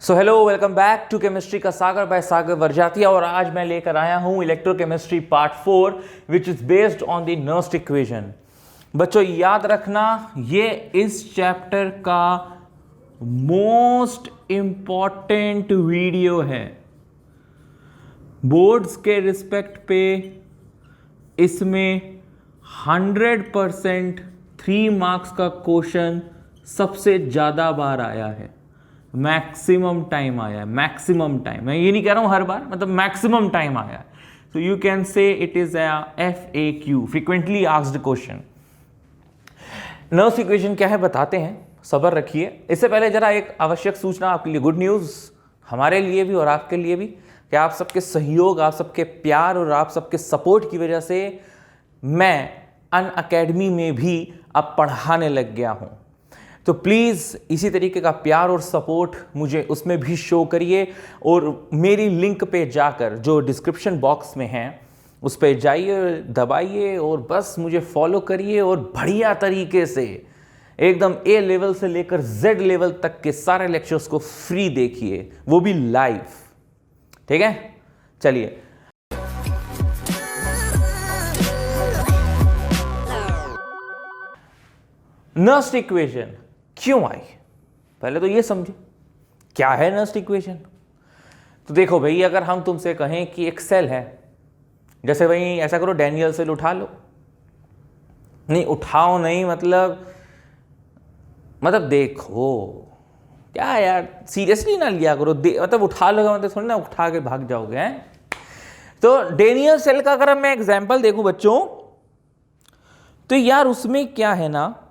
So hello, welcome back to chemistry का सागर bye सागर वर्जातिया। और आज मैं लेकर आया हूं electrochemistry part 4 which is based on the Nernst equation. बच्चों याद रखना, ये इस चैप्टर का मोस्ट इंपॉर्टेंट वीडियो है। बोर्ड्स के रिस्पेक्ट पे इसमें 100% 3 मार्क्स का क्वेश्चन सबसे ज्यादा बार आया है। मैक्सिमम टाइम आया है, मैक्सिमम टाइम। मैं ये नहीं कह रहा हूं हर बार, मतलब मैक्सिमम टाइम आया है। So you can say it is FAQ, frequently asked question. Nernst equation क्या है बताते हैं, सब्र रखिए। इससे पहले जरा एक आवश्यक सूचना आपके लिए, गुड न्यूज हमारे लिए भी और आपके लिए भी, कि आप सबके सहयोग, आप सबके प्यार और आप सबके सपोर्ट की वजह से मैं अनअकैडमी में भी अब पढ़ाने लग गया हूं। तो प्लीज़ इसी तरीके का प्यार और सपोर्ट मुझे उसमें भी शो करिए। और मेरी लिंक पे जाकर, जो डिस्क्रिप्शन बॉक्स में है, उस पर जाइए, दबाइए और बस मुझे फॉलो करिए और बढ़िया तरीके से एकदम A लेवल से लेकर Z लेवल तक के सारे लेक्चर्स को फ्री देखिए, वो भी लाइव। ठीक है, चलिए। नर्स्ट इक्वेशन क्यों आई, पहले तो ये समझे क्या है नर्स्ट इक्वेशन। तो देखो भाई, अगर हम तुमसे कहें कि एक सेल है, जैसे भाई ऐसा करो, डैनियल सेल उठा लो। नहीं उठाओ नहीं, मतलब देखो क्या यार, सीरियसली ना लिया करो। मतलब उठा लो मतलब थोड़ी ना उठा के भाग जाओगे हैं। तो डैनियल सेल का अगर मैं एग्जांपल देखूं बच्चों, तो यार उसमें क्या है ना,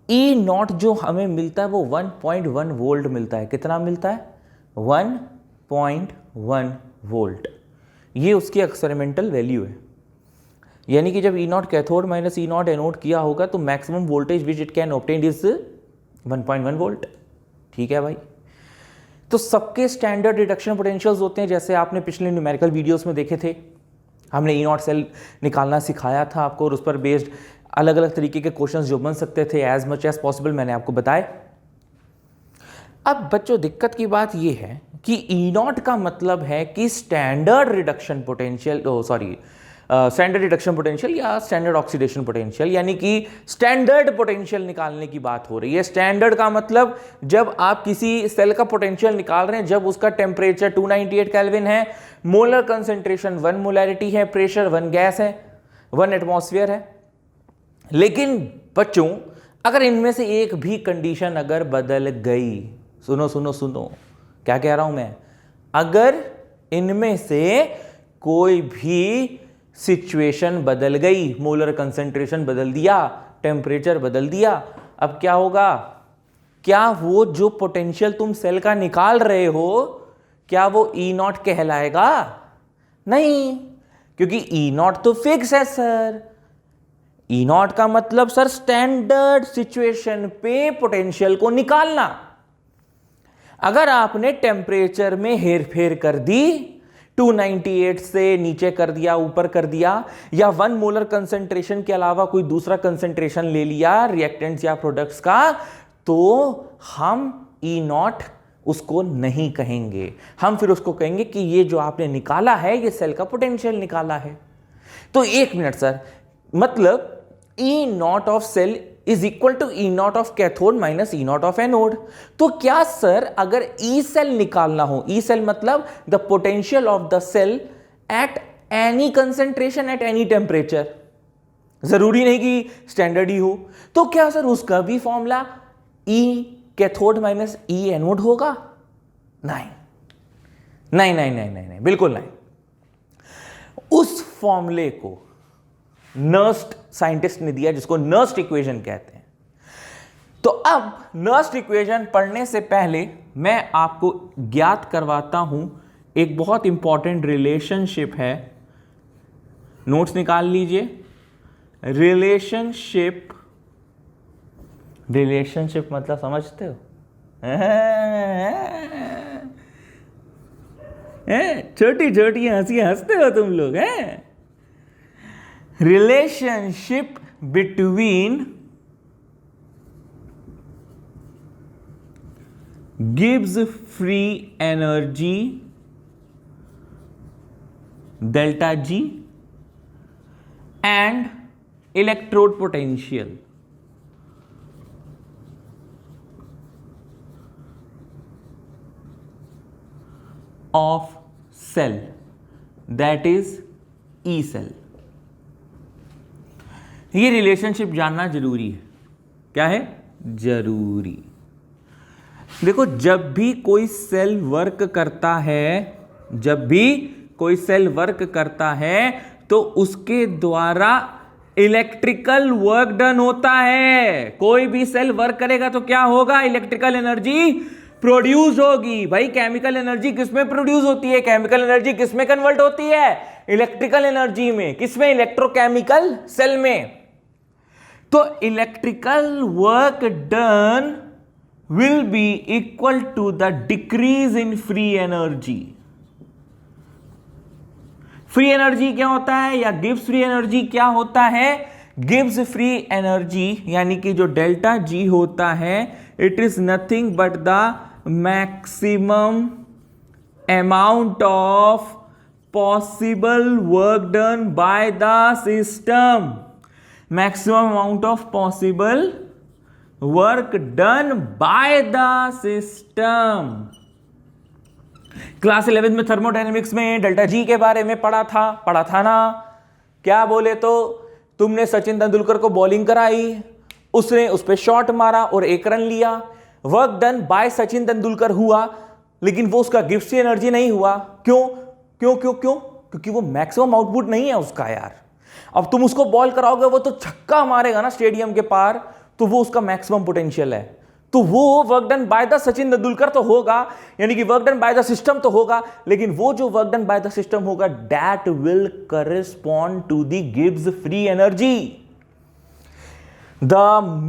E0 जो हमें मिलता है वो 1.1 वोल्ट मिलता है। कितना मिलता है? 1.1 वोल्ट। ये उसकी एक्सपेरिमेंटल वैल्यू है। यानी कि जब E0 cathode minus E0 anode किया होगा तो maximum voltage which it can obtain is 1.1 volt. ठीक है भाई। तो सबके स्टैंडर्ड रिडक्शन पोटेंशियल्स होते हैं, जैसे आपने पिछले न्यूमेरिकल वीडियोस में देखे थे। हमने E0 सेल निकालना सिखाया था आपको, और उस पर बेस्ड अलग अलग तरीके के क्वेश्चंस जो बन सकते थे एज मच एज पॉसिबल मैंने आपको बताए। अब बच्चों दिक्कत की बात यह है कि E0 का मतलब है कि standard reduction potential, standard reduction potential या स्टैंडर्ड ऑक्सीडेशन पोटेंशियल, यानी कि स्टैंडर्ड पोटेंशियल निकालने की बात हो रही है। स्टैंडर्ड का मतलब जब आप किसी सेल का पोटेंशियल निकाल रहे हैं, जब उसका टेम्परेचर 298 केल्विन है, मोलर कंसेंट्रेशन 1 मोलैरिटी है, प्रेशर 1 गैस है, 1 एटमॉस्फेयर है। लेकिन बच्चों अगर इनमें से एक भी कंडीशन अगर बदल गई, सुनो सुनो सुनो क्या कह रहा हूं मैं, अगर इनमें से कोई भी सिचुएशन बदल गई, मोलर कंसेंट्रेशन बदल दिया, टेम्परेचर बदल दिया, अब क्या होगा? क्या वो जो पोटेंशियल तुम सेल का निकाल रहे हो, क्या वो E0 कहलाएगा? नहीं, क्योंकि E0 तो फिक्स है सर। E0 का मतलब सर स्टैंडर्ड सिचुएशन पे पोटेंशियल को निकालना। अगर आपने टेम्परेचर में हेरफेर कर दी, 298 से नीचे कर दिया, ऊपर कर दिया, या 1 मोलर कंसेंट्रेशन के अलावा कोई दूसरा कंसेंट्रेशन ले लिया रिएक्टेंट्स या प्रोडक्ट्स का, तो हम E0 उसको नहीं कहेंगे। हम फिर उसको कहेंगे कि ये जो आपने निकाला है ये सेल का पोटेंशियल निकाला है। तो एक मिनट सर, मतलब E0 of cell is equal to E0 of cathode minus E0 of anode. तो क्या सर अगर E सेल निकालना हो, E सेल मतलब the potential of the cell at any concentration at any temperature, जरूरी नहीं कि स्टैंडर्ड ही हो, तो क्या सर उसका भी formula E cathode minus E anode होगा? नहीं नहीं नहीं नहीं नहीं, नहीं बिल्कुल नहीं। उस फॉर्मूले को नर्स्ट साइंटिस्ट ने दिया, जिसको नर्स्ट इक्वेशन कहते हैं। तो अब नर्स्ट इक्वेशन पढ़ने से पहले मैं आपको ज्ञात करवाता हूं एक बहुत इंपॉर्टेंट रिलेशनशिप है। नोट्स निकाल लीजिए। रिलेशनशिप मतलब समझते हो? छोटी छोटी हंसी हंसते हो तुम लोग हैं। Relationship between gives free energy delta G and electrode potential of cell, that is E cell. ये रिलेशनशिप जानना जरूरी है. क्या है? जरूरी. देखो, जब भी कोई सेल वर्क करता है, तो उसके द्वारा इलेक्ट्रिकल वर्क डन होता है. कोई भी सेल वर्क करेगा तो क्या होगा? इलेक्ट्रिकल एनर्जी प्रोड्यूस होगी. भाई, केमिकल एनर्जी किसमें प्रोड्यूस होती है? केमिकल एनर्जी किसमें कन्वर्ट होती है? इलेक्ट्रिकल एनर्जी में. किसमें? इलेक्ट्रोकेमिकल सेल में. तो electrical work done will be equal to the decrease in free energy. Free energy क्या होता है, या गिब्स फ्री एनर्जी क्या होता है? गिब्स फ्री एनर्जी यानी कि जो डेल्टा जी होता है, it is nothing but the maximum amount of possible work done by the system. Maximum amount of possible work done by the system. Class 11 में thermodynamics में डेल्टा जी के बारे में पढ़ा था ना? क्या बोले तो? तुमने सचिन तेंदुलकर को बॉलिंग कराई, उसने उस पर शॉट मारा और 1 रन लिया. Work done bye Sachin Tendulkar हुआ, लेकिन वो उसका गिब्स एनर्जी नहीं हुआ. क्यों? क्योंकि वो मैक्सिमम आउटपुट नहीं है उसका यार. अब तुम उसको बॉल कराओगे, वो तो छक्का मारेगा ना स्टेडियम के पार, तो वो उसका मैक्सिमम पोटेंशियल है. तो वो work done by the Sachin Tendulkar तो होगा, यानी कि work done by the system तो होगा, लेकिन वो जो work done by the system होगा, that will correspond to the Gibbs free energy, the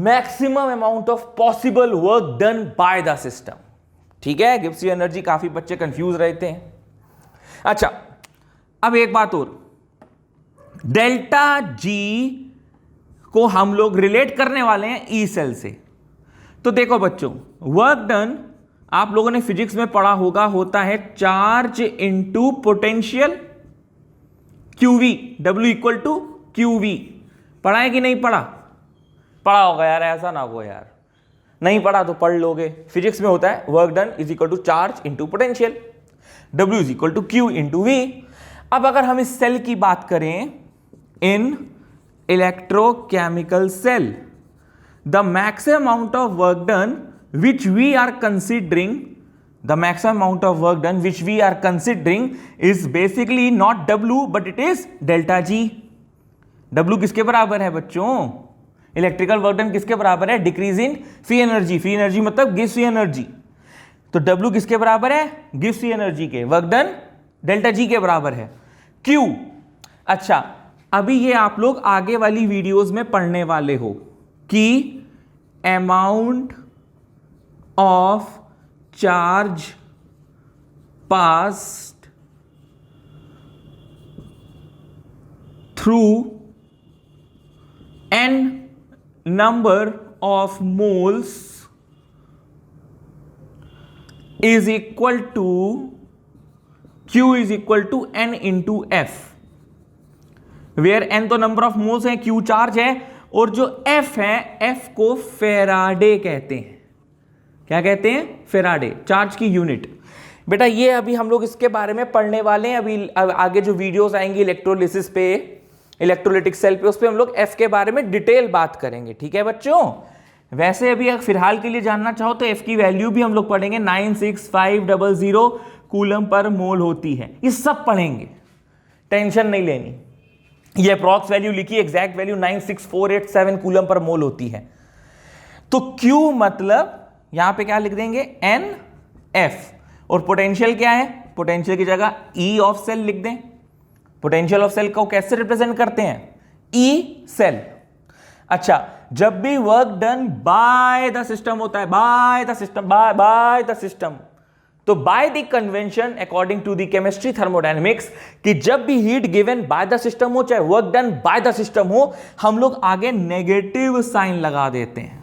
maximum amount of possible work done by the system. ठीक है? गिब्स फ्री एनर्जी काफी बच्चे कंफ्यूज रहते हैं. अच्छा, अब एक बात और, डेल्टा जी को हम लोग रिलेट करने वाले हैं ई सेल से. तो देखो बच्चों, वर्क डन आप लोगों ने फिजिक्स में पढ़ा होगा, होता है charge into potential, Q V, W equal to Q V. पढ़ा है कि नहीं पढ़ा? पढ़ा होगा यार, ऐसा ना हो यार. नहीं पढ़ा तो पढ़ लोगे. फिजिक्स में होता है work done is equal to charge into potential, W is equal to Q into V. अब अगर हम इस सेल की बात करें, इन electrochemical cell, the maximum amount of work done which we are considering is basically not W but it is delta G. W किसके बराबर है बच्चों? इलेक्ट्रिकल वर्क डन किसके बराबर है? Decrease in free energy. Free energy मतलब गिव्स free energy. तो W किसके बराबर है? गिव्स फ्री एनर्जी के. वर्क डन डेल्टा G के बराबर है. Q. अच्छा, अभी ये आप लोग आगे वाली वीडियोस में पढ़ने वाले हो कि amount of charge passed through n number of moles is equal to Q is equal to n into F, where n तो नंबर ऑफ मोल्स है, Q चार्ज है, और जो F है, F को फेराडे कहते हैं. क्या कहते हैं? फेराडे, चार्ज की यूनिट. बेटा ये अभी हम लोग इसके बारे में पढ़ने वाले हैं. अभी आगे जो वीडियोस आएंगी इलेक्ट्रोलिसिस पे, इलेक्ट्रोलिटिक सेल पे, उस पे हम लोग F के बारे में डिटेल बात करेंगे. ठीक है बच्चों? वैसे अभी फिलहाल के लिए जानना चाहो तो F की वैल्यू भी हम लोग पढ़ेंगे. 96500 कूलम पर मोल होती है. ये सब पढ़ेंगे, टेंशन नहीं लेनी. ये अप्रॉक्स वैल्यू लिखी, एग्जैक्ट वैल्यू 96487 कूलम पर मोल होती है. तो Q मतलब यहां पे क्या लिख देंगे? NF. और पोटेंशियल क्या है? पोटेंशियल की जगह E ऑफ सेल लिख दें. पोटेंशियल ऑफ सेल को कैसे रिप्रेजेंट करते हैं? E cell. अच्छा, जब भी work done by the system होता है, by the system, by the system, तो by the convention according to the chemistry thermodynamics कि जब भी heat given by the system हो, चाहे work done by the system हो, हम लोग आगे नेगेटिव साइन लगा देते हैं.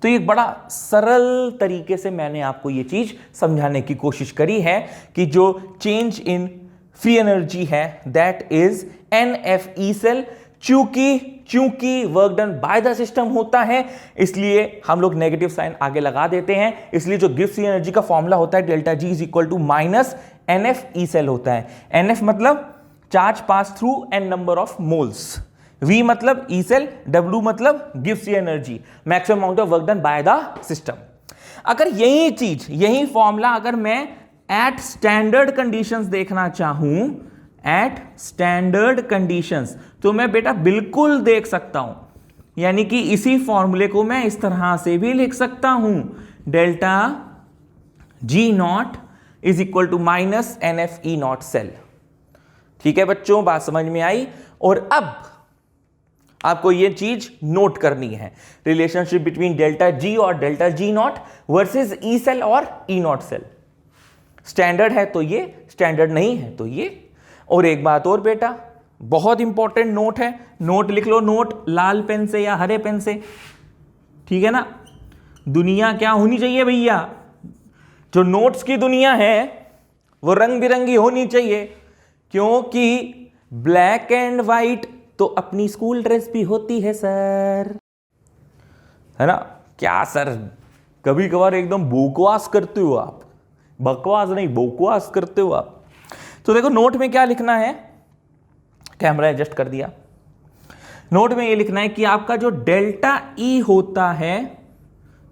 तो एक बड़ा सरल तरीके से मैंने आपको ये चीज समझाने की कोशिश करी है कि जो चेंज इन फ्री एनर्जी है दैट इज NFE सेल। चूंकि work done by the system होता है इसलिए हम लोग नेगेटिव साइन आगे लगा देते हैं, इसलिए जो गिव्स फ्री एनर्जी का फॉर्मूला होता है delta G is equal to minus NFE cell होता है। NF मतलब charge pass through and number of moles, V मतलब E सेल, W मतलब गिव्स free energy, maximum amount of work done by the system. अगर यही फॉर्मूला अगर मैं एट स्टैंडर्ड कंडीशंस देखना चाहूं, एट स्टैंडर्ड कंडीशंस, तो मैं बेटा बिल्कुल देख सकता हूं, यानी कि इसी फॉर्मूले को मैं इस तरह से भी लिख सकता हूं, delta G naught is equal to minus NFE naught cell. ठीक है बच्चों, बात समझ में आई। और अब आपको यह चीज नोट करनी है, रिलेशनशिप बिटवीन डेल्टा G और delta G naught versus E cell और E नॉट सेल। स्टैंडर्ड है तो ये, स्टैंडर्ड नहीं है तो ये। और एक बात और बेटा, बहुत इंपॉर्टेंट नोट है, नोट लिख लो, नोट लाल पेन से या हरे पेन से, ठीक है ना। दुनिया क्या होनी चाहिए भैया, जो नोट्स की दुनिया है वो रंग बिरंगी होनी चाहिए, क्योंकि ब्लैक एंड व्हाइट तो अपनी स्कूल ड्रेस भी होती है सर, है ना। क्या सर, कभी कभार एकदम बकवास करते हो आप, बकवास नहीं बकवास करते हो आप। तो देखो नोट में क्या लिखना है, कैमरा एडजस्ट कर दिया। नोट में ये लिखना है कि आपका जो डेल्टा E होता है,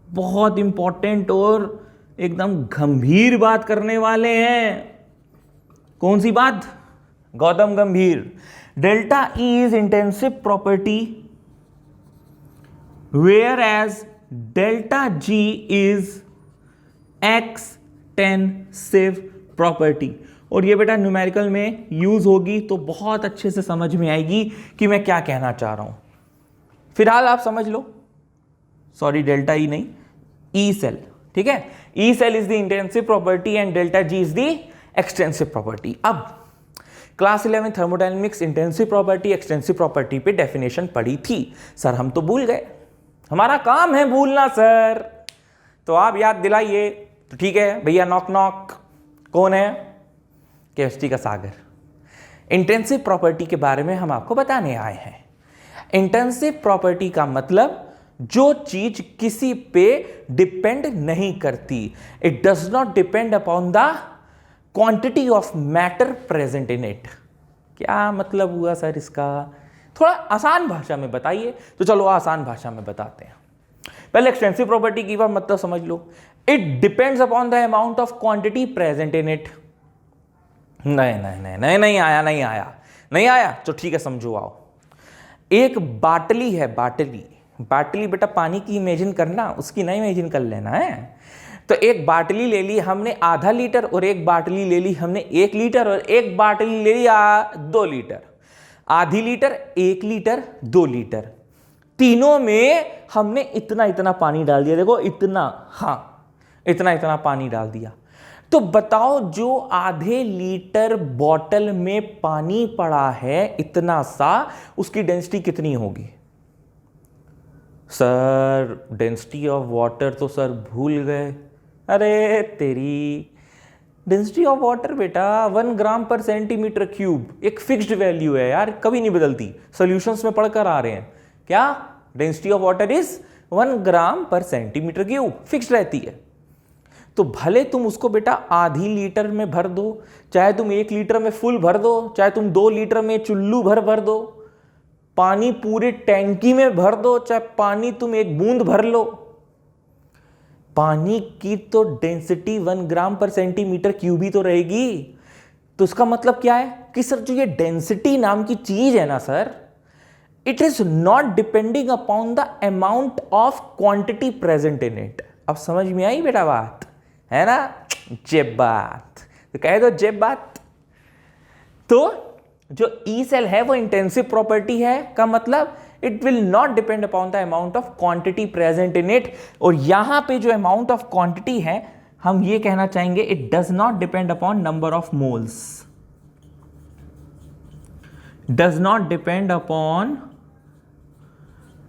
बहुत इंपॉर्टेंट और एकदम गंभीर बात करने वाले हैं। कौन सी बात? Gautam Gambhir. Delta E is intensive property whereas delta G is extensive property. और ये बेटा न्यूमेरिकल में यूज होगी तो बहुत अच्छे से समझ में आएगी कि मैं क्या कहना चाह रहा हूं। फिलहाल आप समझ लो, सॉरी डेल्टा E नहीं, E सेल, ठीक है। E cell is the intensive property and delta G is the extensive property. अब class 11 thermodynamics intensive property extensive property पे डेफिनेशन पढ़ी थी सर, हम तो भूल गए, हमारा काम है भूलना सर, तो आप याद दिलाइए। तो ठीक है भैया, नॉक नॉक, कौन है? केमिस्ट्री का सागर। इंटेंसिव प्रॉपर्टी के बारे में हम आपको बताने आए हैं। इंटेंसिव प्रॉपर्टी का मतलब जो चीज किसी पे डिपेंड नहीं करती, it does not depend upon the quantity of matter present in it. क्या मतलब हुआ सर इसका? थोड़ा आसान भाषा में बताइए। तो चलो आसान भाषा में बताते हैं। पहले एक्सटेंसिव प्रॉपर्टी की बात मतलब समझ लो, it depends upon the amount of quantity present in it. नहीं आया तो ठीक है, समझो आओ। एक बाटली है, बाटली बेटा पानी की इमेजिन करना, उसकी नहीं इमेजिन कर लेना है। तो एक बाटली ले ली हमने आधा लीटर, और एक बाटली ले ली हमने 1 लीटर, और एक बाटली ले ली 2 लीटर। आधी लीटर, 1 लीटर, 2 लीटर, तीनों में हमने इतना पानी डाल दिया। देखो इतना, हाँ इतना पानी डाल दिया। तो बताओ जो आधे लीटर बॉटल में पानी पड़ा है इतना सा, उसकी डेंसिटी कितनी होगी? सर डेंसिटी ऑफ वाटर तो सर भूल गए। अरे तेरी, डेंसिटी ऑफ वाटर बेटा 1 ग्राम पर सेंटीमीटर क्यूब, एक फिक्स्ड वैल्यू है यार, कभी नहीं बदलती, सॉल्यूशंस में पढ़कर आ रहे हैं। क्या? डेंसिटी ऑफ वाटर इज 1 ग्राम पर सेंटीमीटर क्यूब, फिक्स्ड रहती है। तो भले तुम उसको बेटा आधी लीटर में भर दो, चाहे तुम 1 लीटर में फुल भर दो, चाहे तुम 2 लीटर में चुल्लू भर दो, पानी पूरे टैंकी में भर दो, चाहे पानी तुम 1 बूंद भर लो, पानी की तो डेंसिटी 1 ग्राम पर सेंटीमीटर क्यूब ही तो रहेगी। तो इसका मतलब क्या है कि सर जो ये डेंसिटी नाम की चीज है ना sir, it is not depending upon the amount of quantity present in it. अब समझ में आई बेटा बात, है ना? जेब बात, तो कह दो जेब बात। तो जो ई सेल है वो इंटेंसिव प्रॉपर्टी है, का मतलब it will not depend upon the amount of quantity present in it. और यहां पे जो अमाउंट ऑफ क्वांटिटी है, हम ये कहना चाहेंगे it does not depend upon number of moles, does not depend upon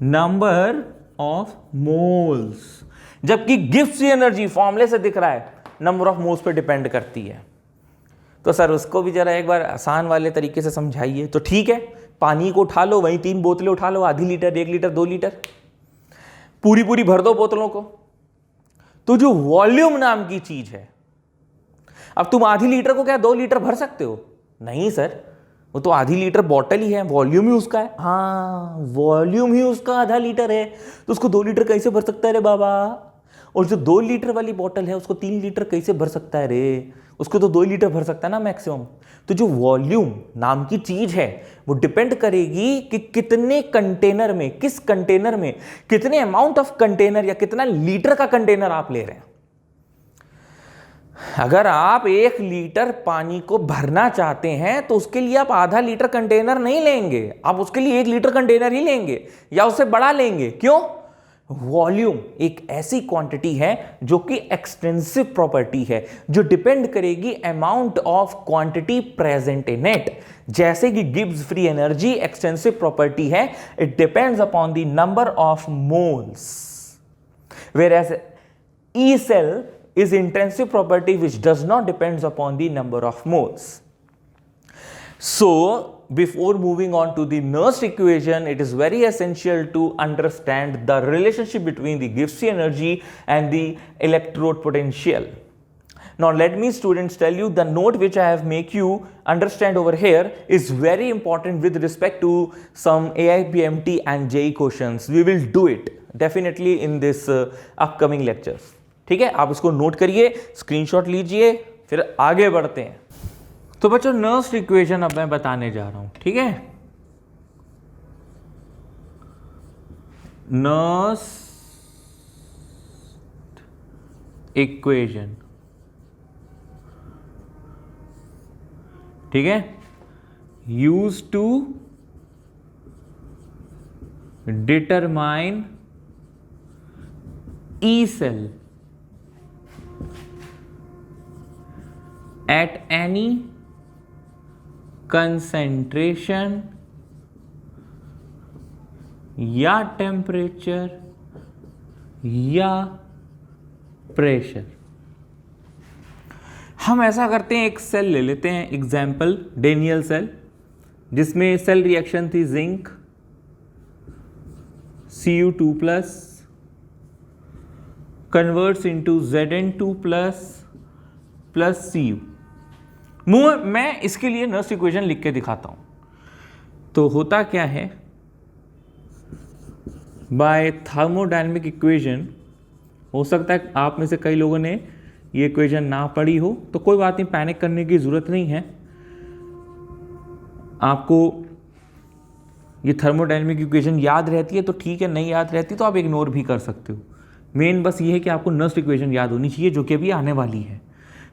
number of moles, जबकि गिब्स एनर्जी फॉर्मूले से दिख रहा है नंबर ऑफ मोल्स पे डिपेंड करती है। तो सर उसको भी जरा एक बार आसान वाले तरीके से समझाइए। तो ठीक है, पानी को उठा लो, वहीं 3 बोतलें उठा लो, आधी लीटर, 1 लीटर, 2 लीटर, पूरी भर दो बोतलों को। तो जो वॉल्यूम नाम की चीज है, अब तुम आधी लीटर को क्या 2 लीटर भर सकते हो? नहीं सर, वो तो आधी लीटर बॉटल ही है, वॉल्यूम ही उसका है। हाँ, वॉल्यूम ही उसका आधा लीटर है, तो उसको 2 लीटर कैसे भर सकता है रे बाबा? और जो 2 लीटर वाली बॉटल है उसको 3 लीटर कैसे भर सकता है रे? उसको तो 2 लीटर भर सकता है ना मैक्सिमम। तो जो वॉल्यूम नाम की चीज है वो डिपेंड करेगी कि कितने कंटेनर में, किस कंटेनर में, कितने अमाउंट ऑफ कंटेनर या कितना लीटर का कंटेनर आप ले रहे हैं। अगर आप 1 लीटर पानी को भरना चाहते हैं तो उसके लिए आप आधा लीटर कंटेनर नहीं लेंगे, आप उसके लिए 1 लीटर कंटेनर ही लेंगे या उससे बड़ा लेंगे। क्यों? वॉल्यूम एक ऐसी क्वांटिटी है जो कि एक्सटेंसिव प्रॉपर्टी है, जो डिपेंड करेगी amount of quantity present in it. जैसे कि Gibbs free energy extensive property है, it depends upon the number of moles, whereas E cell is intensive property which does not depends upon the number of moles. So before moving on to the Nernst equation, it is very essential to understand the relationship between the Gibbs energy and the electrode potential. Now let me students tell you, the note which I have make you understand over here is very important with respect to some AIPMT and JEE questions. We will do it definitely in this upcoming lectures. ठीक है, आप इसको note करिए, screenshot लीजिए, फिर आगे बढ़ते हैं। तो बच्चों नर्स्ट इक्वेशन अब मैं बताने जा रहा हूं, ठीक है। नर्स्ट इक्वेशन, ठीक है, use to determine E cell at any concentration या टेम्परेचर या प्रेशर। हम ऐसा करते हैं, एक सेल ले लेते हैं एग्जाम्पल, डेनियल सेल, जिसमें सेल रिएक्शन थी zinc Cu2+ converts into Zn2+ plus Cu। मैं इसके लिए नर्स्ट इक्वेशन लिख के दिखाता हूं। तो होता क्या है, बाय थर्मोडायनेमिक इक्वेशन, हो सकता है आप में से कई लोगों ने ये इक्वेशन ना पढ़ी हो, तो कोई बात नहीं, पैनिक करने की जरूरत नहीं है। आपको ये थर्मोडायनेमिक इक्वेशन याद रहती है तो ठीक है, नहीं याद रहती तो आप इग्नोर भी कर सकते हो। मेन बस ये है कि आपको नर्स्ट इक्वेशन याद होनी चाहिए, जो कि अभी आने वाली है,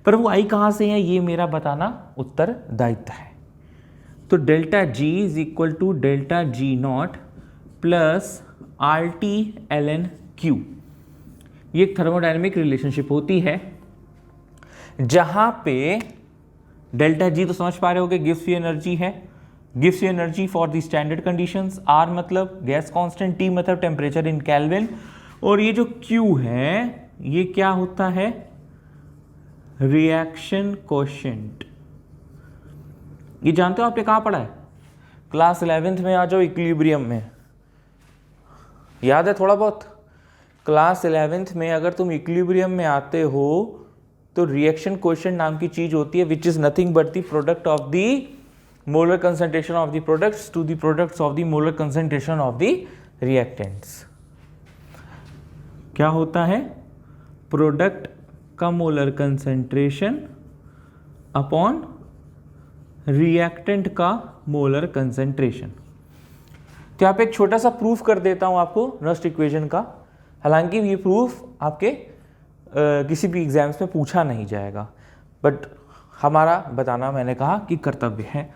पर वो आई कहाँ से है ये मेरा बताना उत्तरदायित्व है। तो delta G is equal to delta G0 plus RT ln Q। ये एक थर्मोडायनेमिक रिलेशनशिप होती है जहां पे डेल्टा G तो समझ पा रहे हो कि गिब्स फ्री एनर्जी है, gives free energy for the standard conditions, R मतलब गैस कांस्टेंट, T मतलब टेम्परेचर इन केल्विन, और ये जो Q है ये क्या होता है, रिएक्शन कोएफिशिएंट। ये जानते हो आपने कहाँ पढ़ा है? क्लास 11th में आ जाओ, इक्विलिब्रियम में, याद है थोड़ा बहुत? क्लास 11th में अगर तुम इक्विलिब्रियम में आते हो तो रिएक्शन कोएफिशिएंट नाम की चीज होती है, which is nothing but the product of the molar concentration of the products to the products of the molar concentration of the reactants. क्या होता है? प्रोडक्ट का मोलर कंसंट्रेशन अपॉन रिएक्टेंट का मोलर कंसंट्रेशन। तो यहाँ पे एक छोटा सा प्रूफ कर देता हूँ आपको नर्स्ट इक्वेशन का, हालांकि ये प्रूफ आपके किसी भी एग्जाम्स में पूछा नहीं जाएगा, बट हमारा बताना मैंने कहा कि कर्तव्य है।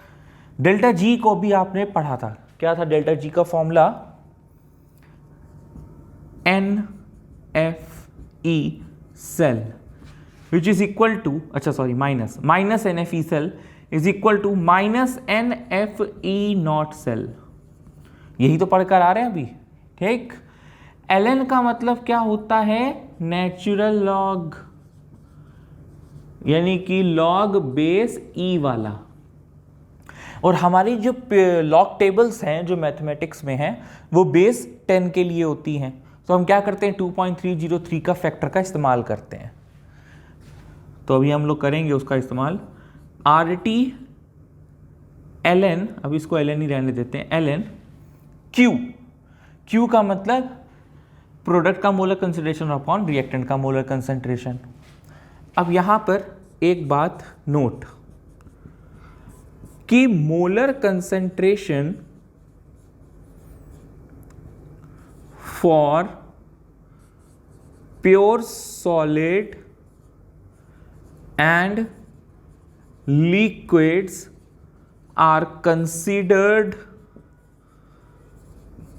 डेल्टा G को भी आपने पढ़ा था, क्या था डेल्टा G का formula? NFE cell which is equal to, अच्छा sorry minus NFE cell is equal to minus NFE naught cell. यही तो पढ़कर आ रहे हैं अभी, ठीक। ln का मतलब क्या होता है, नेचुरल लॉग, यानी कि लॉग बेस e वाला। और हमारी जो लॉग टेबल्स हैं जो मैथमेटिक्स में हैं वो बेस 10 के लिए होती हैं, तो हम क्या करते हैं 2.303 का फैक्टर का इस्तेमाल करते हैं। तो अभी हम लोग करेंगे उसका इस्तेमाल, RT ln, अब इसको ln ही रहने देते हैं, ln Q का मतलब प्रोडक्ट का मोलर कंसंट्रेशन अपॉन रिएक्टेंट का मोलर कंसंट्रेशन। अब यहां पर एक बात नोट कि molar concentration for pure solid and liquids are considered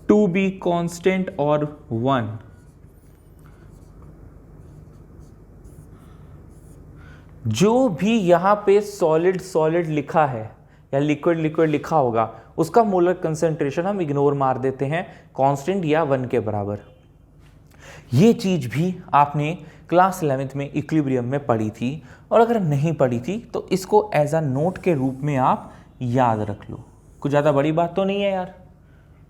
to be constant or 1. जो भी यहां पे सॉलिड सॉलिड लिखा है या लिक्विड लिक्विड लिखा होगा उसका मोलर कंसंट्रेशन हम इग्नोर मार देते हैं, कांस्टेंट या 1 के बराबर। ये चीज भी आपने क्लास 11th में इक्विलिब्रियम में पढ़ी थी, और अगर नहीं पढ़ी थी तो इसको एज अ नोट के रूप में आप याद रख लो। कुछ ज़्यादा बड़ी बात तो नहीं है यार,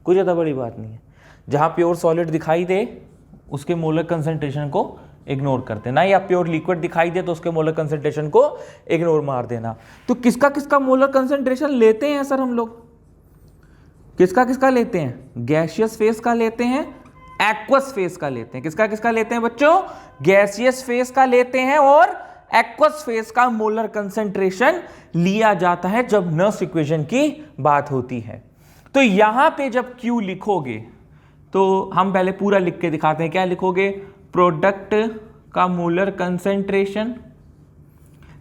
कुछ ज़्यादा बड़ी बात नहीं है। जहाँ प्योर सॉलिड दिखाई दे उसके मोलर कंसंट्रेशन को इग्नोर करते ना, या प्योर लिक्विड दिखाई दे तो उसके मोलर कंसंट्रेशन को इग्नोर मार देना। तो किसका किसका मोलर कंसंट्रेशन लेते हैं सर हम लोग, किसका किसका लेते हैं, गैसियस फेस का लेते हैं, एक्वस फेस का लेते हैं। किसका किसका लेते हैं बच्चों, गैसियस फेस का लेते हैं और एक्वस फेस का मोलर कंसंट्रेशन लिया जाता है जब नर्स इक्वेशन की बात होती है। तो यहां पे जब Q लिखोगे तो हम पहले पूरा लिख के दिखाते हैं। क्या लिखोगे, प्रोडक्ट का molar concentration,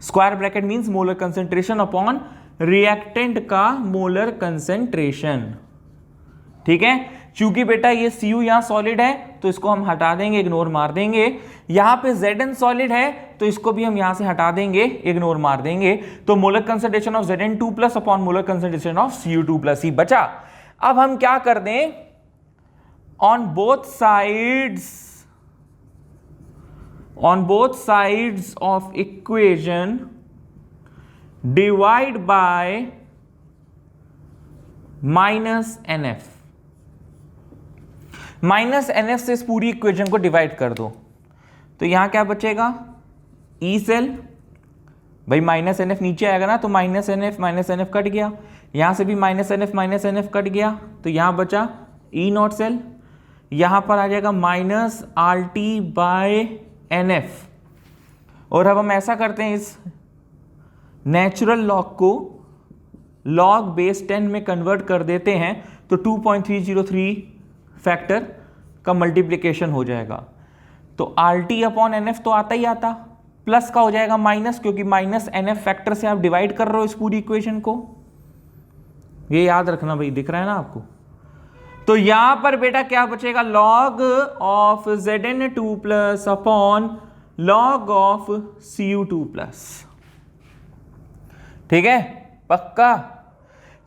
square bracket means molar concentration upon reactant का मोलर कंसंट्रेशन। ठीक है, चूंकि बेटा ये Cu यहां सॉलिड है तो इसको हम हटा देंगे, इग्नोर मार देंगे। यहां पे Zn सॉलिड है तो इसको भी हम यहां से हटा देंगे, इग्नोर मार देंगे। तो molar concentration of Zn2 plus upon molar concentration of Cu2 plus ही बचा। अब हम क्या कर दें, on both sides of equation divide by -NF। -NF से इस पूरी इक्वेशन को डिवाइड कर दो तो यहां क्या बचेगा, ई सेल, भाई -NF नीचे आएगा ना तो -NF कट गया, यहां से भी -NF कट गया तो यहां बचा ई नॉट सेल, यहां पर आ जाएगा -RT/NF। और अब हम ऐसा करते हैं, इस नेचुरल लॉग को लॉग बेस 10 में कन्वर्ट कर देते हैं तो 2.303 फैक्टर का मल्टीप्लिकेशन हो जाएगा। तो RT/NF तो आता ही आता, प्लस का हो जाएगा माइनस, क्योंकि -NF फैक्टर से आप डिवाइड कर रहे हो इस पूरी इक्वेशन को। ये याद रखना भाई, दिख रहा है ना आपको। तो यहां पर बेटा क्या बचेगा, log of Zn2 plus upon log of Cu2 plus. ठीक है, पक्का।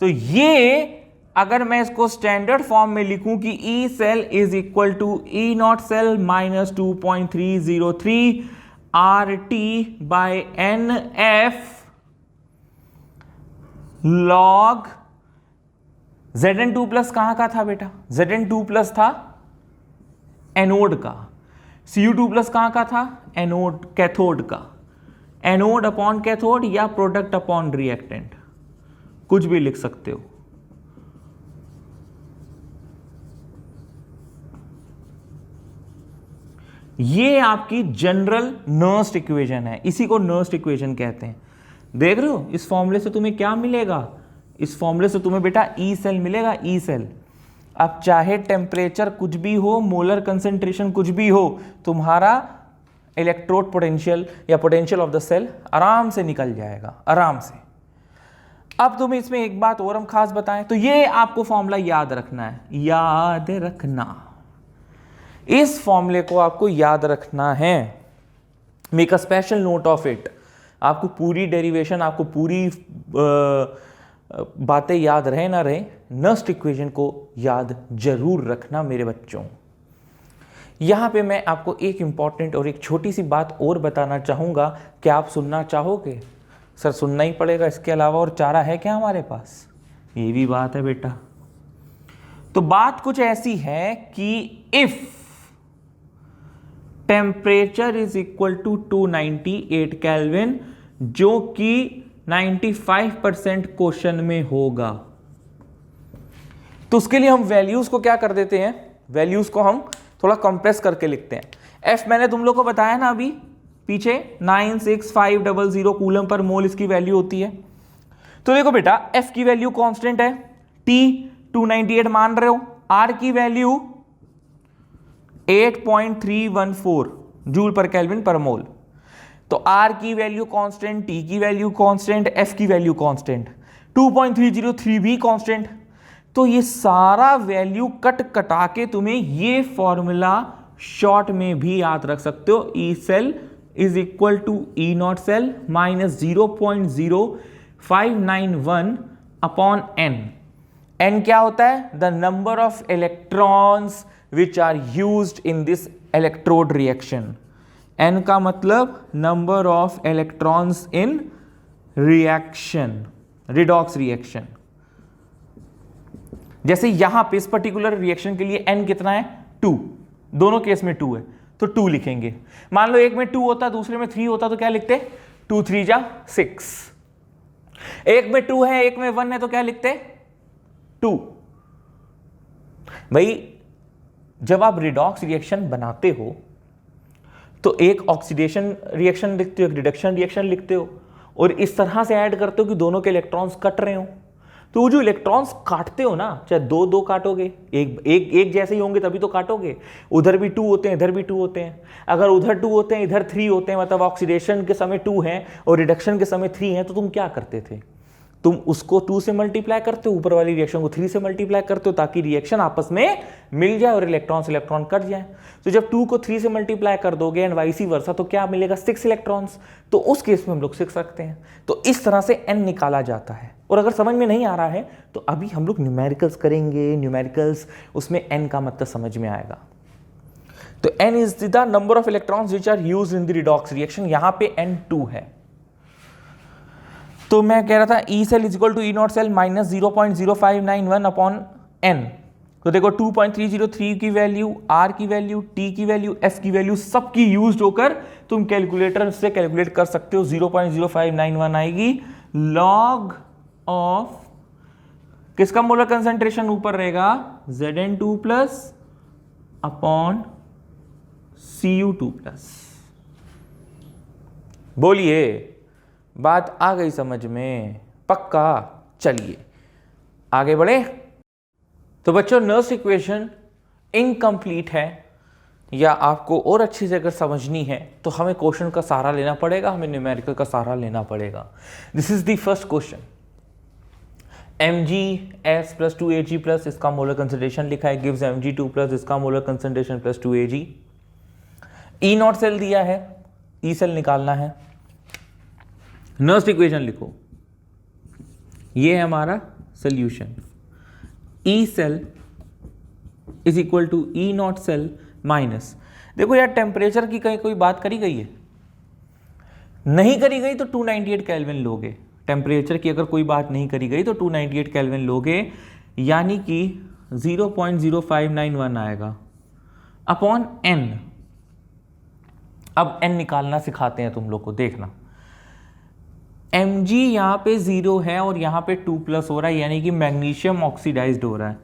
तो ये अगर मैं इसको स्टैंडर्ड फॉर्म में लिखूं कि E cell is equal to E naught cell minus 2.303 RT/NF log Zn2 plus कहां का था बेटा, Zn2 प्लस था एनोड का, Cu2 प्लस कहां का था, एनोड कैथोड का। एनोड अपॉन कैथोड या प्रोडक्ट अपॉन रिएक्टेंट, कुछ भी लिख सकते हो। ये आपकी जनरल नर्स्ड इक्वेशन है, इसी को नर्स्ड इक्वेशन कहते हैं। देख रहे हो इस फॉर्मूले से तुम्हें क्या मिलेगा, इस फॉर्मूले से तुम्हें बेटा ई सेल मिलेगा, ई सेल। अब चाहे टेम्परेचर कुछ भी हो, मोलर कंसंट्रेशन कुछ भी हो, तुम्हारा इलेक्ट्रोड पोटेंशियल या पोटेंशियल ऑफ द सेल आराम से निकल जाएगा, आराम से। अब तुम्हें इसमें एक बात और हम खास बताएं, तो ये आपको फॉर्मूला याद रखना है, याद रखना, इस फॉर्मूले को आपको याद रखना है। Make a special note of it. आपको पूरी डेरिवेशन, आपको पूरी बातें याद रहे ना रहे, नर्स्ड इक्वेशन को याद जरूर रखना मेरे बच्चों। यहां पे मैं आपको एक इंपॉर्टेंट और एक छोटी सी बात और बताना चाहूंगा, क्या आप सुनना चाहोगे? सर सुनना ही पड़ेगा, इसके अलावा और चारा है क्या हमारे पास? ये भी बात है बेटा। तो बात कुछ ऐसी है कि if temperature is equal to 298 kelvin, जो कि 95% क्वेश्चन में होगा, तो उसके लिए हम वैल्यूज को क्या कर देते हैं, वैल्यूज को हम थोड़ा कंप्रेस करके लिखते हैं। एफ मैंने तुम लोग को बताया ना अभी पीछे 96500 कूलम पर मोल इसकी वैल्यू होती है। तो देखो बेटा एफ की वैल्यू कांस्टेंट है, टी 298 मान रहे हो, आर की वैल्यू 8.314 जूल पर केल्विन पर मोल। तो आर की वैल्यू कांस्टेंट, टी की वैल्यू कांस्टेंट, एफ की वैल्यू कांस्टेंट, 2.303 भी कांस्टेंट। तो ये सारा वैल्यू कट कटा के तुम्हें ये फॉर्मूला शॉर्ट में भी याद रख सकते हो, E cell is equal to E naught cell minus 0.0591 upon n. N क्या होता है? The number of electrons which are used in this electrode reaction. N का मतलब number of electrons in reaction, redox reaction. जैसे यहां पे इस particular reaction के लिए एन कितना है? 2, दोनों केस में 2 है तो 2 लिखेंगे। मान लो एक में 2 होता दूसरे में 3 होता तो क्या लिखते? 2 3 जा 6। एक में 2 है एक में 1 है तो क्या लिखते? 2। भाई जब आप रिडॉक्स रिएक्शन बनाते हो तो एक ऑक्सीडेशन रिएक्शन लिखते हो, एक रिडक्शन रिएक्शन लिखते हो, और इस तरह से ऐड करते हो कि दोनों के इलेक्ट्रॉन्स कट रहे हो। तो वो जो इलेक्ट्रॉन्स काटते हो ना, चाहे 2 काटोगे, एक जैसे ही होंगे तभी तो काटोगे। उधर भी 2 होते हैं इधर भी 2 होते हैं। अगर उधर 2 होते हैं इधर 3 होते हैं, मतलब ऑक्सीडेशन के समय 2 है और रिडक्शन के समय 3 है, तो तुम क्या करते थे? तुम उसको 2 से मल्टीप्लाई करते हो, ऊपर वाली रिएक्शन को 3 से मल्टीप्लाई करते हो, ताकि रिएक्शन आपस में मिल जाए और इलेक्ट्रॉन से इलेक्ट्रॉन कट जाए। तो जब 2 को 3 से मल्टीप्लाई कर दोगे एंड वाइसी वर्सा, तो क्या मिलेगा? 6 इलेक्ट्रॉन्स। तो उस केस में हम लोग 6 रखते हैं। तो इस तरह से एन निकाला जाता है। और अगर समझ में नहीं आ रहा है तो अभी हम लोग न्यूमेरिकल्स करेंगे, न्यूमेरिकल्स उसमें एन का मतलब समझ में आएगा। तो n is the number of electrons which are used in the redox reaction. यहां पे एन 2 है। तो मैं कह रहा था E cell is equal to E naught cell minus 0.0591 upon n. तो देखो 2.303 की वैल्यू, आर की वैल्यू, टी की वैल्यू, एफ की वैल्यू सबकी यूज होकर तुम कैलकुलेटर से कैलकुलेट कर सकते हो। 0.0591 आएगी लॉग ऑफ किसका मोलर कंसंट्रेशन ऊपर रहेगा? Zn2 plus upon Cu2 plus. बोलिए बात आ गई समझ में? पक्का? चलिए आगे बढ़े। तो बच्चों नर्स इक्वेशन इनकम्प्लीट है या आपको और अच्छी से अगर समझनी है तो हमें क्वेश्चन का सहारा लेना पड़ेगा, हमें न्यूमेरिकल का सहारा लेना पड़ेगा। This is the first question. Mgs plus 2Ag plus इसका मोलर कंसंट्रेशन लिखा है, गिव्स Mg2 प्लस इसका molar concentration plus 2Ag। E naught cell दिया है, ई सेल निकालना है। नर्स इक्वेशन लिखो, ये है हमारा solution. E cell is equal to E naught cell minus, देखो यार टेम्परेचर की कहीं कोई बात करी गई है? नहीं करी गई तो 298 केल्विन लोगे। टेम्परेचर की अगर कोई बात नहीं करी गई तो 298 केल्विन लोगे, यानी कि 0.0591 आएगा अपॉन एन। अब एन निकालना सिखाते हैं तुम लोग को, देखना। Mg यहां पे 0 है और यहां पे 2 प्लस हो रहा है, यानी कि मैग्नीशियम ऑक्सीडाइज्ड हो रहा है।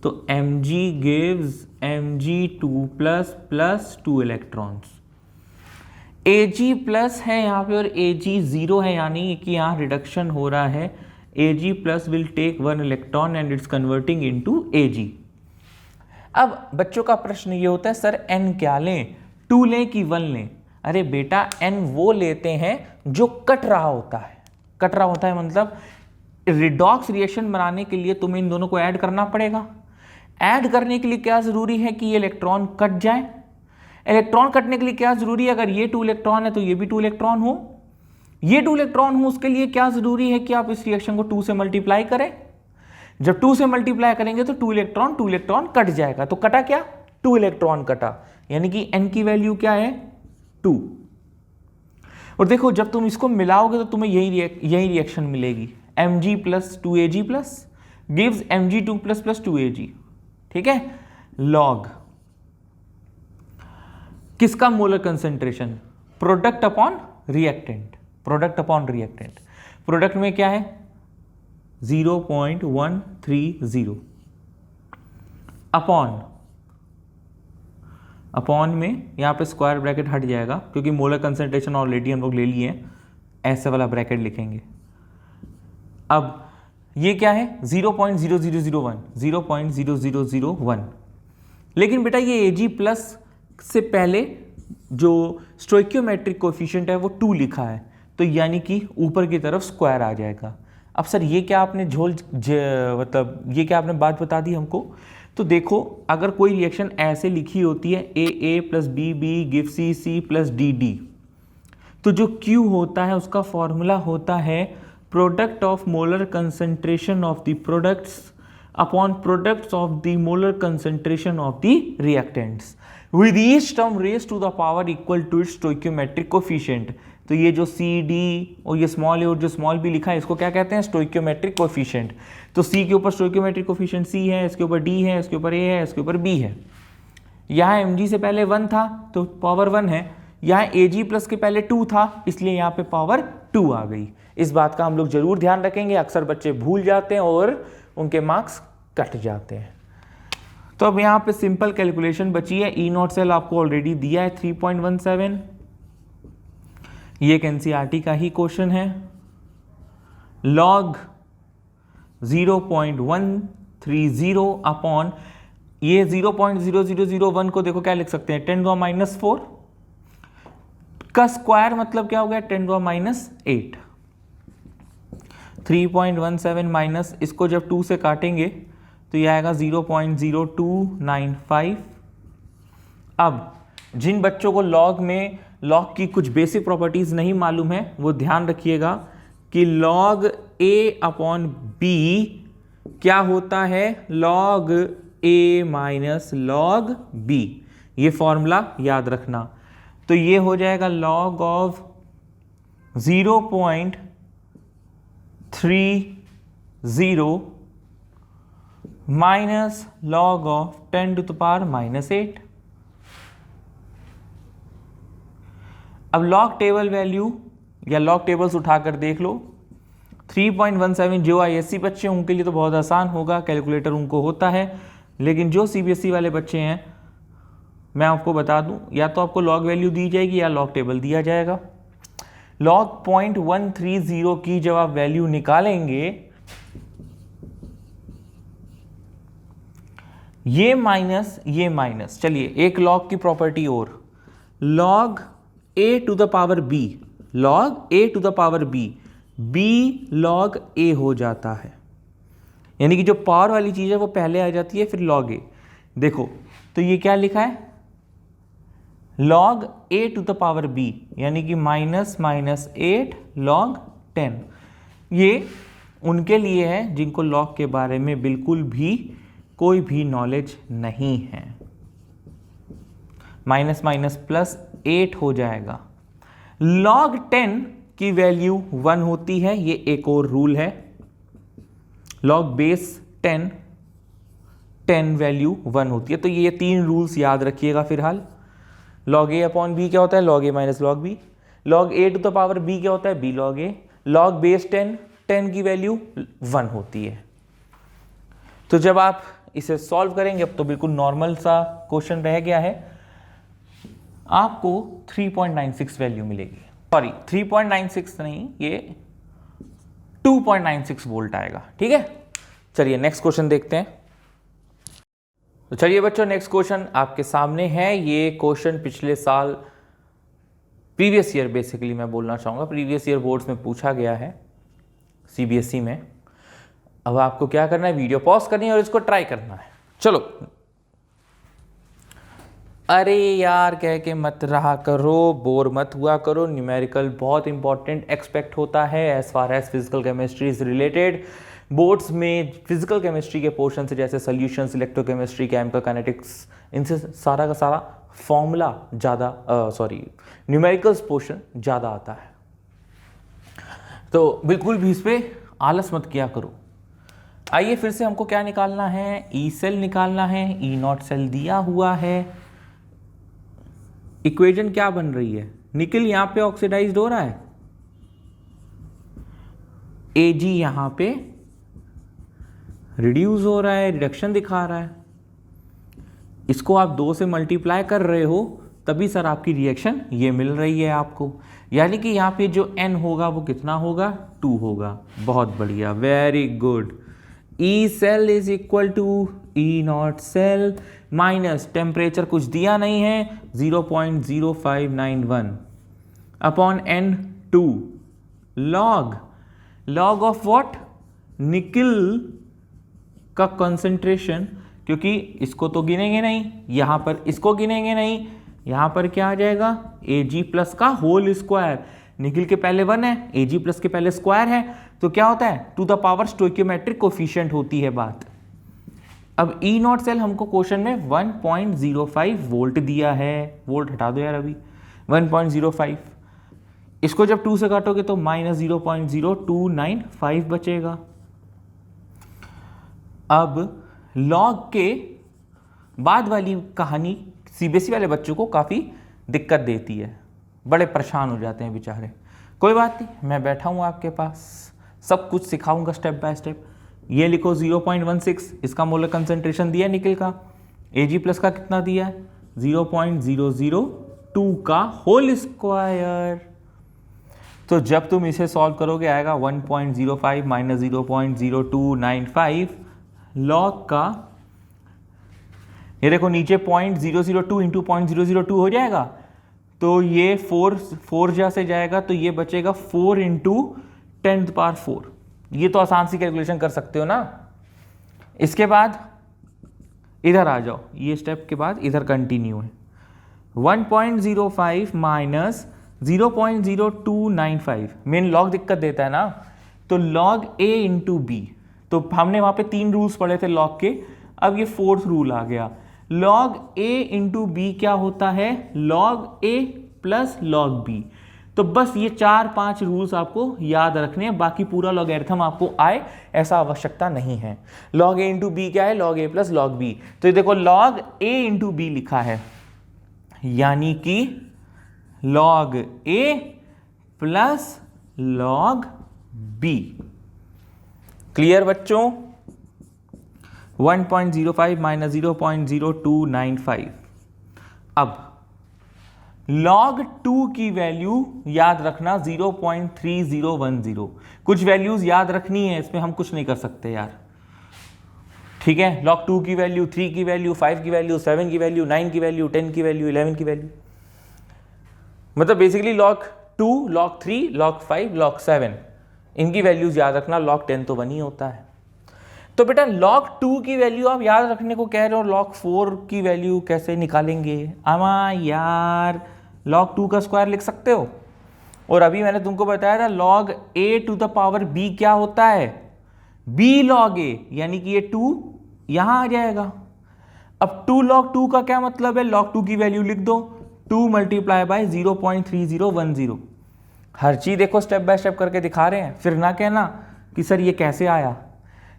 तो Mg gives Mg2 plus plus 2 electrons. Ag plus है यहाँ पे और Ag 0 है, यानी कि यहाँ रिडक्शन हो रहा है। Ag plus will take 1 electron and it's converting into Ag। अब बच्चों का प्रश्न ये होता है सर n क्या लें, 2 लें कि 1 लें? अरे बेटा n वो लेते हैं जो कट रहा होता है। कट रहा होता है मतलब रिडॉक्स रिएक्शन बनाने के लिए तुम्हें इन दोनों को ऐड करना पड़ेगा। ऐड करने के लिए क्या जरूरी है कि ये इलेक्ट्रॉन कट जाए। इलेक्ट्रॉन कटने के लिए क्या जरूरी है? अगर ये 2 इलेक्ट्रॉन है तो ये भी 2 इलेक्ट्रॉन हो। ये 2 इलेक्ट्रॉन हो उसके लिए क्या जरूरी है कि आप इस रिएक्शन को 2 से मल्टीप्लाई करें। जब 2 से मल्टीप्लाई करेंगे तो 2 इलेक्ट्रॉन कट जाएगा। तो कटा क्या? 2 इलेक्ट्रॉन कटा। यानी कि n की वैल्यू क्या है 2। और देखो जब तुम इसको मिलाओगे तो तुम्हें यही रिएक्शन मिलेगी, mg plus 2ag plus gives mg2 plus plus 2ag। ठीक है, लॉग किसका molar concentration, product upon reactant, product upon reactant. Product में क्या है 0.130 अपॉन में यहां पे स्क्वायर ब्रैकेट हट जाएगा क्योंकि मोलर कंसेंट्रेशन ऑलरेडी हम लोग ले लिए हैं, ऐसे वाला ब्रैकेट लिखेंगे। अब ये क्या है 0.0001, 0.0001। लेकिन बेटा ये Ag प्लस से पहले जो स्टोइकियोमेट्रिक कोएफिशिएंट है वो 2 लिखा है, तो यानी कि ऊपर की तरफ स्क्वायर आ जाएगा। अब सर ये क्या आपने मतलब ये क्या आपने बात बता दी हमको। तो देखो अगर कोई रिएक्शन ऐसे लिखी होती है A plus B give C plus D, तो जो Q होता है उसका फॉर्मूला होता है product of molar concentration of the products upon products of the molar concentration of the reactants with each term raised to the power equal to its stoichiometric coefficient। तो ये जो सी डी और ये small ए और जो small B लिखा है इसको क्या कहते हैं स्टोइकियोमेट्रिक कोएफिशिएंट। तो सी के ऊपर स्टोइकियोमेट्रिक कोएफिशिएंट सी है, इसके ऊपर डी है, इसके ऊपर ए है, इसके ऊपर बी है। यहाँ एम जी से पहले 1 था तो पावर 1 है, यहाँ ए जी प्लस के पहले 2 था इसलिए यहाँ पे पावर 2 आ गई। इस बात का हम लोग जरूर ध्यान रखेंगे, अक्सर बच्चे भूल जाते हैं और उनके मार्क्स कट जाते हैं। तो अब यहाँ पे सिंपल कैलकुलेशन बची है। ई नॉट सेल आपको ऑलरेडी दिया है 3.17, ये एक एनसीईआरटी का ही क्वेश्चन है। लॉग 0.130 अपॉन ये 0.0001 को देखो क्या लिख सकते हैं 10⁻⁻4 का स्क्वायर मतलब क्या हो गया 10⁻⁸। 3.17 माइनस इसको जब 2 से काटेंगे तो यह आएगा 0.0295। अब जिन बच्चों को लॉग की कुछ बेसिक प्रॉपर्टीज नहीं मालूम है वो ध्यान रखिएगा कि लॉग ए अपॉन बी क्या होता है लॉग ए माइनस लॉग बी, ये फॉर्मूला याद रखना। तो ये हो जाएगा log of 0.30 minus log of 10⁻⁻8। अब लॉग टेबल वैल्यू या लॉग टेबल्स उठाकर देख लो। 3.17 जो आईएससी बच्चे उनके लिए तो बहुत आसान होगा, कैलकुलेटर उनको होता है, लेकिन जो सीबीएसई वाले बच्चे हैं मैं आपको बता दूं या तो आपको लॉग वैल्यू दी जाएगी या लॉग टेबल दिया जाएगा। लॉग 0.130 की जब आप वैल्यू निकालेंगे ये माइनस चलिए एक लॉग की प्रॉपर्टी और, log a to the power b, log a to the power b, b log a हो जाता है, यानी कि जो पावर वाली चीज है वो पहले आ जाती है फिर लॉग a। देखो तो ये क्या लिखा है log a to the power b, यानी कि -8 लॉग 10। ये उनके लिए है जिनको लॉग के बारे में बिल्कुल भी कोई भी नॉलेज नहीं है। -+8 हो जाएगा। लॉग 10 की वैल्यू 1 होती है, ये एक और रूल है। लॉग बेस 10 वैल्यू 1 होती है। तो ये 3 रूल्स याद रखिएगा फिलहाल। लॉग a अपॉन बी क्या होता है log a minus log B. Log a to the power b क्या होता है b log a। Log base 10 की वैल्यू 1 होती है। तो जब आप इसे सॉल्व करेंगे, अब तो बिल्कुल नॉर्मल सा क्वेश्चन रह गया है, आपको 3.96 वैल्यू मिलेगी। सॉरी 3.96 नहीं, ये 2.96 वोल्ट आएगा। ठीक है, चलिए नेक्स्ट क्वेश्चन देखते हैं। तो चलिए बच्चों नेक्स्ट क्वेश्चन आपके सामने है। ये क्वेश्चन पिछले साल प्रीवियस ईयर बेसिकली मैं बोलना चाहूँगा, प्रीवियस ईयर बोर्ड्स में पूछा गया है सीबीएसई में। अब आपको क्या करना है, वीडियो पॉज करनी है और इसको ट्राई करना है। चलो, अरे यार कह के मत रहा करो, बोर मत हुआ करो। न्यूमेरिकल बहुत इंपॉर्टेंट एक्सपेक्ट होता है as far as physical chemistry is related. Boards में फिजिकल केमिस्ट्री के पोर्शन से जैसे सॉल्यूशंस, इलेक्ट्रोकेमिस्ट्री, केमिकल काइनेटिक्स, इनसे सारा का सारा फॉर्मूला ज़्यादा न्यूमेरिकल्स पोर्शन ज़्यादा आता है। तो बिल्कुल भी इस पर आलस मत किया करो। आइए फिर से हमको क्या निकालना है, ई सेल निकालना है। ई नॉट सेल दिया हुआ है। इक्वेशन क्या बन रही है, निकल यहां पे ऑक्सीडाइज्ड हो रहा है, Ag यहां पे रिड्यूस हो रहा है, रिडक्शन दिखा रहा है। इसको आप 2 से मल्टीप्लाई कर रहे हो तभी सर आपकी रिएक्शन ये मिल रही है आपको। यानी कि यहाँ पे जो n होगा वो कितना होगा, 2 होगा। बहुत बढ़िया, very good. E cell is equal to E naught cell minus temperature कुछ दिया नहीं है 0.0591 upon N2 log of what, nickel का कंसंट्रेशन, क्योंकि इसको तो गिनेंगे नहीं, यहां पर इसको गिनेंगे नहीं, यहां पर क्या आ जाएगा Ag प्लस का होल स्क्वायर। निकिल के पहले 1 है, Ag प्लस के पहले स्क्वायर है, तो क्या होता है to the power stoichiometric coefficient होती है बात। अब ई नॉट सेल हमको क्वेश्चन में 1.05 वोल्ट दिया है, वोल्ट हटा दो यार अभी, 1.05, इसको जब 2 से काटोगे तो माइनस 0.0295 बचेगा। अब लॉग के बाद वाली कहानी सीबीएसई वाले बच्चों को काफ़ी दिक्कत देती है, बड़े परेशान हो जाते हैं बेचारे। कोई बात नहीं, मैं बैठा हूँ आपके पास, सब कुछ सिखाऊंगा स्टेप बाय स्टेप। ये लिखो 0.16, इसका मोलर कंसंट्रेशन दिया निकल का, Ag प्लस का कितना दिया है 0.002 का होल स्क्वायर। तो जब तुम इसे सॉल्व करोगे आएगा 1.05 माइनस 0.0295 लॉग का, ये देखो नीचे 0.002 इंटू 0.002 हो जाएगा, तो ये 4 जा से जाएगा, तो ये बचेगा 4 इंटू 10⁴। ये तो आसान सी कैलकुलेशन कर सकते हो ना। इसके बाद इधर आ जाओ, ये स्टेप के बाद इधर कंटिन्यू है। 1.05 माइनस 0.0295 मेन लॉग दिक्कत देता है ना, तो लॉग a इंटू बी, तो हमने वहां पे 3 रूल्स पढ़े थे लॉग के, अब ये 4th रूल आ गया। लॉग a इंटू बी क्या होता है, log a plus log b। तो बस ये 4-5 रूल्स आपको याद रखने हैं, बाकी पूरा लॉगरिथम आपको आए ऐसा आवश्यकता नहीं है। लॉग a इंटू बी क्या है, log a plus log b। तो ये देखो लॉग a इंटू बी लिखा है, यानी कि log a plus log b। Clear बच्चों? 1.05 माइनस 0.0295। अब log 2 की वैल्यू याद रखना 0.3010। कुछ वैल्यूज याद रखनी है, इसमें हम कुछ नहीं कर सकते यार, ठीक है। log 2 की वैल्यू, 3 की वैल्यू, 5 की वैल्यू, 7 की वैल्यू, 9 की वैल्यू, 10 की वैल्यू, 11 की वैल्यू, मतलब basically log 2, log 3, log 5, log 7 इनकी वैल्यूज याद रखना। log 10 तो 1 ही होता है। तो बेटा log 2 की वैल्यू आप याद रखने को कह रहे हो, log 4 की वैल्यू कैसे निकालेंगे? अमा यार log 2 का स्क्वायर लिख सकते हो। और अभी मैंने तुमको बताया था log a to the power b क्या होता है, b log a, यानी कि ये 2 यहां आ जाएगा। अब 2 log 2 का क्या मतलब है, log 2 की वैल्यू लिख दो, 2 मल्टीप्लाई बाय 0.3010। हर चीज देखो स्टेप बाय स्टेप करके दिखा रहे हैं, फिर ना कहना कि सर ये कैसे आया।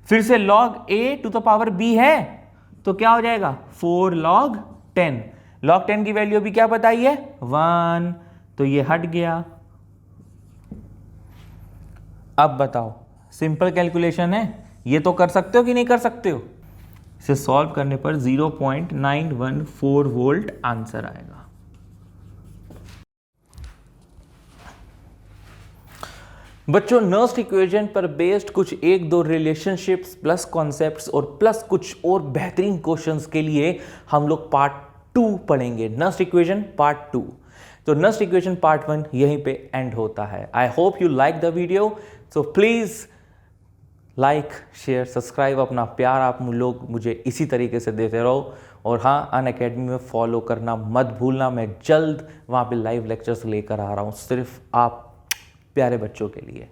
फिर से log a to the power b है तो क्या हो जाएगा 4 log 10। log 10 की वैल्यू भी क्या बताई है 1, तो ये हट गया। अब बताओ, सिंपल कैलकुलेशन है, ये तो कर सकते हो कि नहीं कर सकते हो? इसे सॉल्व करने पर 0.914 वोल्ट आंसर आएगा। बच्चों नर्स्ट इक्वेशन पर बेस्ड कुछ 1-2 रिलेशनशिप्स प्लस कॉन्सेप्ट्स और प्लस कुछ और बेहतरीन क्वेश्चंस के लिए हम लोग पार्ट 2 पढ़ेंगे, नर्स्ट इक्वेशन पार्ट 2। तो नर्स्ट इक्वेशन पार्ट 1 यहीं पे एंड होता है। I hope you like the video, so please like share subscribe, अपना प्यार आप लोग मुझे इसी तरीके से देते रहो। और हाँ, अनअकैडमी में फॉलो करना मत भूलना, मैं जल्द वहाँ पे लाइव लेक्चर्स लेकर आ रहा हूँ सिर्फ आप प्यारे बच्चों के लिए।